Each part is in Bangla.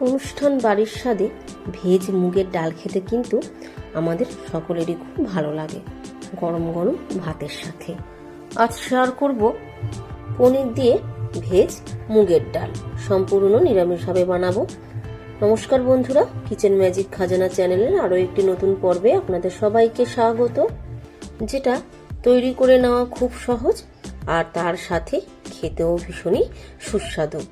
অনুষ্ঠান বাড়ির স্বাদে ভেজ মুগের ডাল খেতে কিন্তু আমাদের সকলেরই খুব ভালো লাগে গরম গরম ভাতের সাথে। আজ শেয়ার করব পনির দিয়ে ভেজ মুগের ডাল, সম্পূর্ণ নিরামিষভাবে বানাবো। নমস্কার বন্ধুরা, কিচেন ম্যাজিক খাজানা চ্যানেলের আরও একটি নতুন পর্বে আপনাদের সবাইকে স্বাগত, যেটা তৈরি করে নেওয়া খুব সহজ আর তার সাথে খেতেও ভীষণই সুস্বাদু।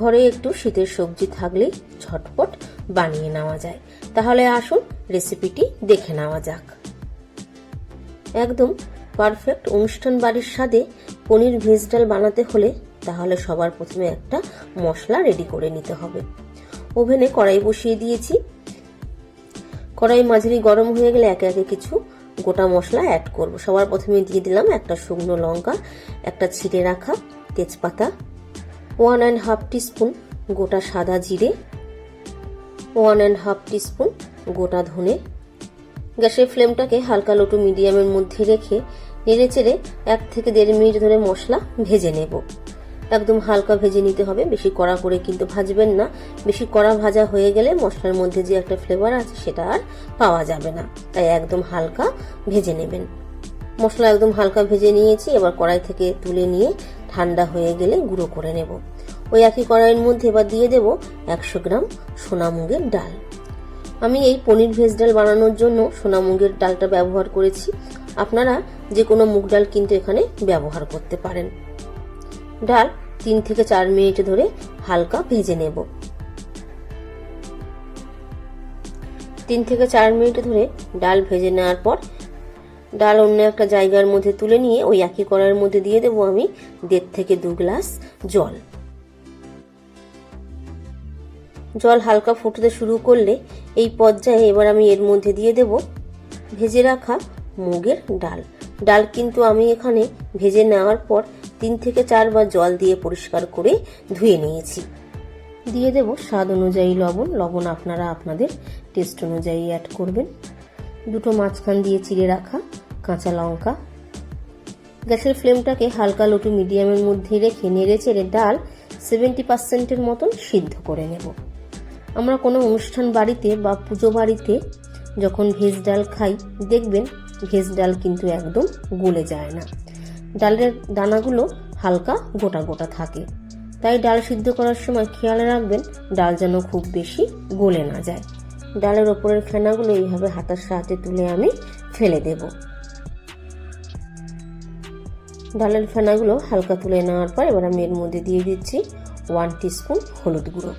ঘরে একটু শীতের সবজি থাকলে ঝটপট বানিয়ে নেওয়া যায়। তাহলে আসুন রেসিপিটি দেখে নেওয়া যাক। একদম পারফেক্ট অনুষ্ঠান বাড়ির স্বাদে পনির ভেজ ডাল বানাতে হলে তাহলে সবার প্রথমে একটা মশলা রেডি করে নিতে হবে। ওভেনে কড়াই বসিয়ে দিয়েছি। কড়াই মাঝারি গরম হয়ে গেলে একে একে কিছু গোটা মশলা অ্যাড করব। সবার প্রথমে দিয়ে দিলাম একটা শুকনো লঙ্কা, একটা ছিঁড়ে রাখা তেজপাতা, 1.5 টিস্পুন গোটা সাদা জিরে, 1.5 টিস্পুন গোটা ধনে। গ্যাসের ফ্লেমটাকে হালকা লো টু মিডিয়ামের মধ্যে রেখে নেড়েচেড়ে 1 থেকে 1.5 মিনিট ধরে মশলা ভেজে নেব। একদম হালকা ভেজে নিতে হবে, বেশি কড়া করে কিন্তু ভাজবেন না। বেশি কড়া ভাজা হয়ে গেলে মশলার মধ্যে যে একটা ফ্লেভার আছে সেটা আর পাওয়া যাবে না, তাই একদম হালকা ভেজে নেবেন। মশলা একদম হালকা ভেজে নিয়েছি। এবার কড়াই থেকে তুলে নিয়ে ঠান্ডা হয়ে গেলে গুঁড়ো করে নেব। ওই একই কড়াইয়ের মধ্যে এবার দিয়ে দেব 100 গ্রাম সোনা মুগের ডাল। আমি এই পনির ভেজ ডাল বানানোর জন্য সোনা মুগের ডালটা ব্যবহার করেছি। আপনারা যে কোনো মুগ ডাল কিন্তু এখানে ব্যবহার করতে পারেন। ডাল 3 থেকে 4 মিনিট ধরে হালকা ভেজে নেব। 3 থেকে 4 মিনিট ধরে ডাল ভেজে নেওয়ার পর ডাল অন্য একটা জায়গার মধ্যে তুলে নিয়ে ওই একই কড়াইয়ের মধ্যে দিয়ে দেবো আমি 1.5 থেকে 2 গ্লাস জল। জল হালকা ফুটতে শুরু করলে এই পর্যায়ে এবার আমি এর মধ্যে দিয়ে দেব ভেজে রাখা মুগের ডাল। ডাল কিন্তু আমি এখানে ভেজে নেওয়ার পর 3 থেকে 4 বার জল দিয়ে পরিষ্কার করে ধুয়ে নিয়েছি। দিয়ে দেব স্বাদ অনুযায়ী লবণ। লবণ আপনারা আপনাদের টেস্ট অনুযায়ী অ্যাড করবেন। দুটো মাঝখান দিয়ে চিড়ে রাখা কাঁচা লঙ্কা। গ্যাসের ফ্লেমটাকে হালকা লো টু মিডিয়ামের মধ্যে রেখে নেড়েচেড়ে ডাল 70% মতন সিদ্ধ করে নেব। আমরা কোনো অনুষ্ঠান বাড়িতে বা পুজো বাড়িতে যখন ভেজ ডাল খাই, দেখবেন ভেজ ডাল কিন্তু একদম গলে যায় না। ডালের দানাগুলো হালকা গোটা গোটা থাকে, তাই ডাল সিদ্ধ করার সময় খেয়াল রাখবেন ডাল যেন খুব বেশি গলে না যায়। ডালের ওপরের ফেনাগুলো এইভাবে হাতার সাহায্যে তুলে আমি ফেলে দেব। ডালের ফেনাগুলো হালকা তুলে নেওয়ার পর এবার আমি এর মধ্যে দিয়ে দিচ্ছি 1 টিস্পুন হলুদ গুঁড়ো।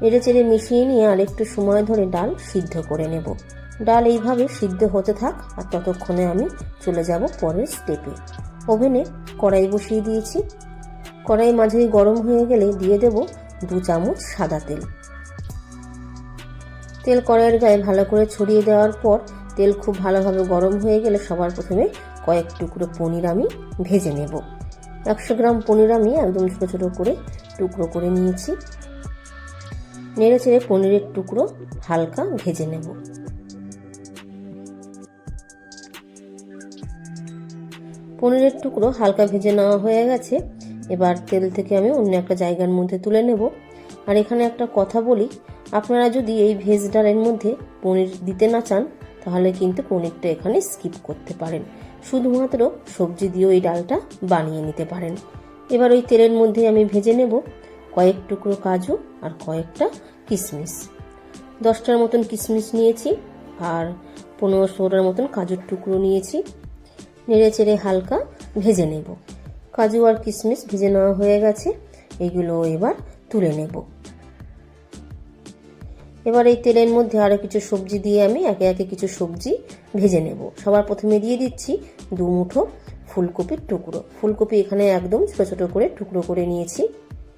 নেড়েচেড়ে মিশিয়ে নিয়ে আর একটু সময় ধরে ডাল সিদ্ধ করে নেব। ডাল এইভাবে সিদ্ধ হতে থাক আর ততক্ষণে আমি চলে যাব পরের স্টেপে। ওভেনে কড়াই বসিয়ে দিয়েছি। কড়াই মাঝারি গরম হয়ে গেলে দিয়ে দেব 2 চামচ সাদা তেল। তেল কড়াইয়ের গায়ে ভালো করে ছড়িয়ে দেওয়ার পর তেল খুব ভালোভাবে গরম হয়ে গেলে সবার প্রথমে কয়েক টুকরো পনির আমি ভেজে নেব। 100 গ্রাম পনির আমি একদম ছোট ছোট করে টুকরো করে নিয়েছি। নেড়েচেড়ে পনিরের টুকরো হালকা ভেজে নেব। পনিরের টুকরো হালকা ভেজে নেওয়া হয়ে গেছে। এবার তেল থেকে আমি অন্য একটা জায়গার মধ্যে তুলে নেব। আর এখানে একটা কথা বলি, আপনারা যদি এই ভেজ ডালের মধ্যে পনির দিতে না চান তাহলে কিন্তু পনিরটা এখানে স্কিপ করতে পারেন, শুধুমাত্র সবজি দিয়েও এই ডালটা বানিয়ে নিতে পারেন। এবার ওই তেলের মধ্যে আমি ভেজে নেব কয়েক টুকরো কাজু আর কয়েকটা কিশমিশ। 10টার মতন কিশমিশ নিয়েছি আর 15-16টার মতন কাজুর টুকরো নিয়েছি। নেড়েচেড়ে হালকা ভেজে নেব। কাজু আর কিশমিশ ভেজে নেওয়া হয়ে গেছে, এগুলো এবার তুলে নেব। এবার এই তেলের মধ্যে আরো কিছু সবজি দিয়ে আমি একে একে কিছু সবজি ভেজে নেব। সবার প্রথমে দিয়ে দিচ্ছি 2 মুঠো ফুলকপির টুকরো। ফুলকপি এখানে একদম ছোট ছোট করে টুকরো করে নিয়েছি।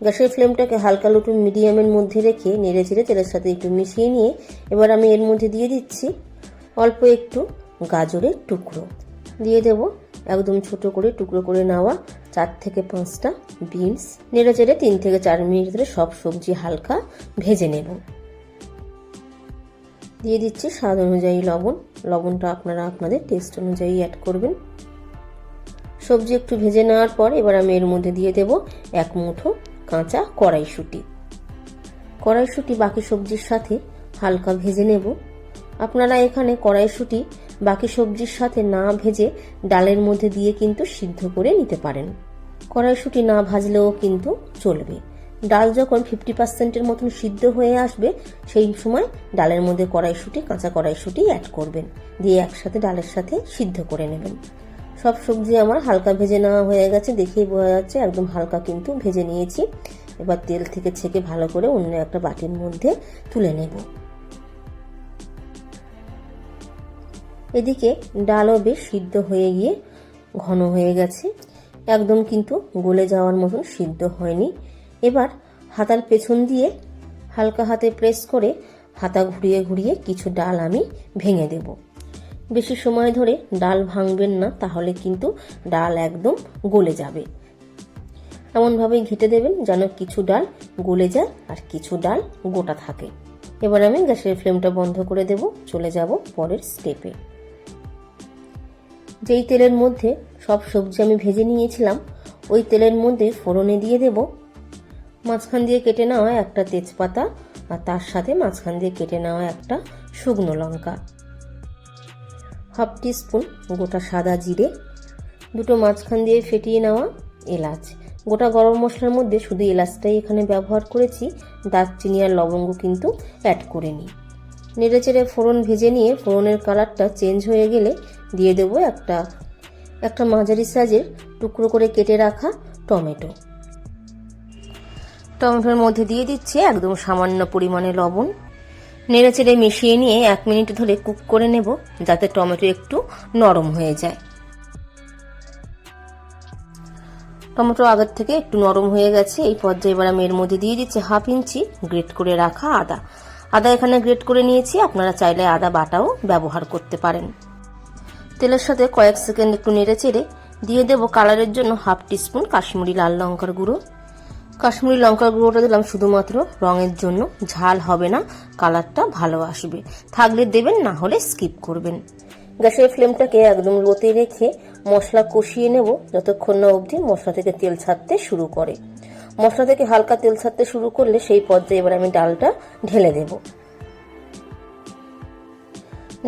গ্যাসের ফ্লেমটাকে হালকা লো টু মিডিয়ামের মধ্যে রেখে নেড়েচেড়ে তেলের সাথে একটু মিশিয়ে নিয়ে এবার আমি এর মধ্যে দিয়ে দিচ্ছি অল্প একটু গাজরের টুকরো। দিয়ে দেব একদম ছোট করে টুকরো করে নেওয়া 4 থেকে 5টা বিনস। নেড়েচেড়ে 3 থেকে 4 মিনিট ধরে সব সবজি হালকা ভেজে নেব। দিয়ে দিচ্ছি স্বাদ অনুযায়ী লবণ। লবণটা আপনারা আপনাদের টেস্ট অনুযায়ী অ্যাড করবেন। সবজি একটু ভেজে নেওয়ার পর এবার আমি এর মধ্যে দিয়ে দেব 1 মুঠো কাঁচা কড়াইশুঁটি। কড়াইশুঁটি বাকি সবজির সাথে হালকা ভেজে নেব। আপনারা এখানে কড়াইশুঁটি বাকি সবজির সাথে না ভেজে ডালের মধ্যে দিয়ে কিন্তু সিদ্ধ করে নিতে পারেন। কড়াইশুঁটি না ভাজলেও কিন্তু চলবে। ডাল যখন 50% মতন সিদ্ধ হয়ে আসবে সেই সময় ডালের মধ্যে কড়াইশুঁটি, কাঁচা কড়াইশুঁটি অ্যাড করবেন, দিয়ে একসাথে ডালের সাথে সিদ্ধ করে নেবেন। সব সবজি আমার হালকা ভেজে নেওয়া হয়ে গেছে, দেখেই বোঝা যাচ্ছে একদম হালকা কিন্তু ভেজে নিয়েছি। এবার তেল থেকে ছেঁকে ভালো করে অন্য একটা বাটির মধ্যে তুলে নেব। এদিকে ডালও বেশ সিদ্ধ হয়ে গিয়ে ঘন হয়ে গেছে, একদম কিন্তু গলে যাওয়ার মতন সিদ্ধ হয়নি। এবার হাতার পেছন দিয়ে হালকা হাতে প্রেস করে হাতা ঘুরিয়ে ঘুরিয়ে কিছু ডাল আমি ভেঙে দেব। বেশি সময় ধরে ডাল ভাঙবেন না, তাহলে কিন্তু ডাল একদম গলে যাবে। এমনভাবেই ঘেঁটে দেবেন যেন কিছু ডাল গলে যায় আর কিছু ডাল গোটা থাকে। এবার আমি গ্যাসের ফ্লেমটা বন্ধ করে দেব, চলে যাব পরের স্টেপে। যেই তেলের মধ্যে সব সবজি আমি ভেজে নিয়েছিলাম ওই তেলের মধ্যে ফোড়নে দিয়ে দেব মাঝখান দিয়ে কেটে নেওয়া একটা তেজপাতা আর তার সাথে মাঝখান দিয়ে কেটে নেওয়া একটা শুকনো লঙ্কা, হাফ টিস্পুন গোটা সাদা জিরে, দুটো মাঝখান দিয়ে ফেটিয়ে নেওয়া এলাচ। গোটা গরম মশলার মধ্যে শুধু এলাচটাই এখানে ব্যবহার করেছি, দারচিনি আর লবঙ্গ কিন্তু অ্যাড করিনি। নেড়েচেড়ে ফোড়ন ভেজে নিয়ে ফোড়নের কালারটা চেঞ্জ হয়ে গেলে দিয়ে দেবো একটা মাঝারি সাইজের টুকরো করে কেটে রাখা টমেটো। টমেটোর মধ্যে দিয়ে দিচ্ছি একদম সামান্য পরিমাণে লবণ। নেড়েচেড়ে মিশিয়ে নিয়ে 1 মিনিট ধরে কুক করে নেব, যাতে টমেটো একটু নরম হয়ে যায়। টমেটো আগের থেকে একটু নরম হয়ে গেছে। এই পর্যায়ে এবার আমি এর মধ্যে দিয়ে দিচ্ছি 1/2 ইঞ্চি গ্রেট করে রাখা আদা। আদা এখানে গ্রেট করে নিয়েছি, আপনারা চাইলে আদা বাটাও ব্যবহার করতে পারেন। তেলের সাথে কয়েক সেকেন্ড একটু নেড়েচেড়ে দিয়ে দেব কালারের জন্য 1/2 টিস্পুন কাশ্মীরি লাল লঙ্কার গুঁড়ো। কাশ্মীরি লঙ্কার গুঁড়োটা দিলাম শুধুমাত্র রঙের জন্য, ঝাল হবে না, কালারটা ভালো আসবে। থাকলে দেবেন, না হলে স্কিপ করবেন। গ্যাসের ফ্লেমটাকে একদম লোতে রেখে মশলা কষিয়ে নেব যতক্ষণ না অবধি মশলা থেকে তেল ছাড়তে শুরু করে। মশলা থেকে হালকা তেল ছাড়তে শুরু করলে সেই পর্যায়ে এবার আমি ডালটা ঢেলে দেব।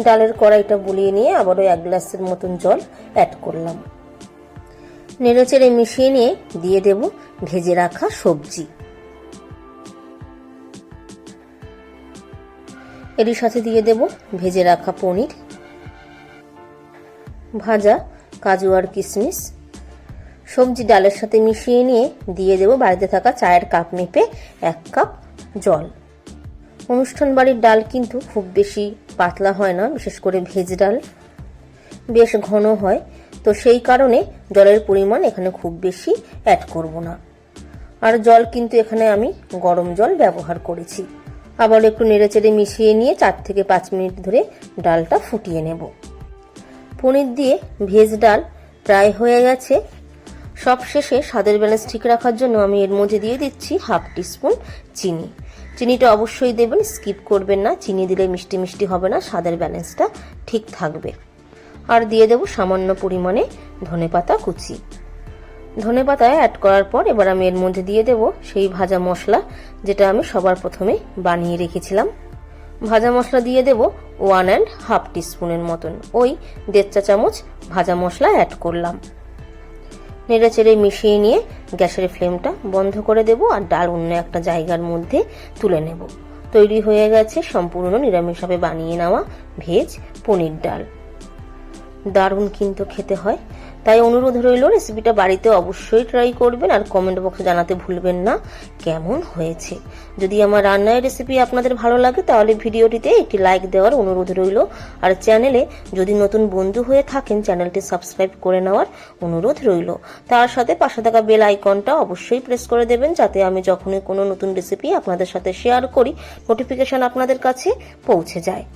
ডালের কড়াইটা বুলিয়ে নিয়ে আবারও 1 গ্লাসের মতন জল অ্যাড করলাম। নেড়েচেড়ে মিশিয়ে নিয়ে দিয়ে দেব ভেজে রাখা সবজি। এরই সাথে দিয়ে দেব ভেজে রাখা পনির, ভাজা কাজু আর কিশমিশ। সবজি ডালের সাথে মিশিয়ে নিয়ে দিয়ে দেব বাড়িতে থাকা চায়ের কাপ মেপে 1 কাপ জল। অনুষ্ঠান বাড়ির ডাল কিন্তু খুব বেশি পাতলা হয় না, বিশেষ করে ভেজ ডাল বেশ ঘন হয়, তো সেই কারণে জলের পরিমাণ এখানে খুব বেশি অ্যাড করব না। আর জল কিন্তু এখানে আমি গরম জল ব্যবহার করেছি। আবার একটু নেড়েচেড়ে মিশিয়ে নিয়ে 4 থেকে 5 মিনিট ধরে ডালটা ফুটিয়ে নেব। পনির দিয়ে ভেজ ডাল প্রায় হয়ে গেছে। সব শেষে স্বাদের ব্যালেন্স ঠিক রাখার জন্য আমি এর মধ্যে দিয়ে দিচ্ছি 1/2 টিস্পুন চিনি। চিনিটা অবশ্যই দেবেন, স্কিপ করবেন না। চিনি দিলে মিষ্টি মিষ্টি হবে না, স্বাদের ব্যালেন্সটা ঠিক থাকবে। আর দিয়ে দেব সামান্য পরিমাণে ধনেপাতা কুচি। ধনেপাতা অ্যাড করার পর এবার আমি এর মধ্যে দিয়ে দেব সেই ভাজা মশলা যেটা আমি সবার প্রথমে বানিয়ে রেখেছিলাম। ভাজা মশলা দিয়ে দেব 1.5 টিস্পুনের মতন, ওই 1.5 চা চামচ ভাজা মশলা অ্যাড করলাম। নেড়েচেড়ে মিশিয়ে নিয়ে গ্যাসের ফ্লেমটা বন্ধ করে দেব আর ডাল অন্য একটা জায়গার মধ্যে তুলে নেব। তৈরি হয়ে গেছে সম্পূর্ণ নিরামিষভাবে বানিয়ে নেওয়া ভেজ পনির ডাল। দারুণ কিন্তু খেতে হয়, তাই অনুরোধ রইল রেসিপিটা বাড়িতে অবশ্যই ট্রাই করবেন আর কমেন্ট বক্সে জানাতে ভুলবেন না কেমন হয়েছে। যদি আমার রান্নার রেসিপি আপনাদের ভালো লাগে তাহলে ভিডিওটিতে একটি লাইক দেওয়ার অনুরোধ রইল। আর চ্যানেলে যদি নতুন বন্ধু হয়ে থাকেন চ্যানেলটি সাবস্ক্রাইব করে নেওয়ার অনুরোধ রইল। তার সাথে পাশে থাকা বেল আইকনটা অবশ্যই প্রেস করে দেবেন, যাতে আমি যখনই কোনো নতুন রেসিপি আপনাদের সাথে শেয়ার করি নোটিফিকেশন আপনাদের কাছে পৌঁছে যায়।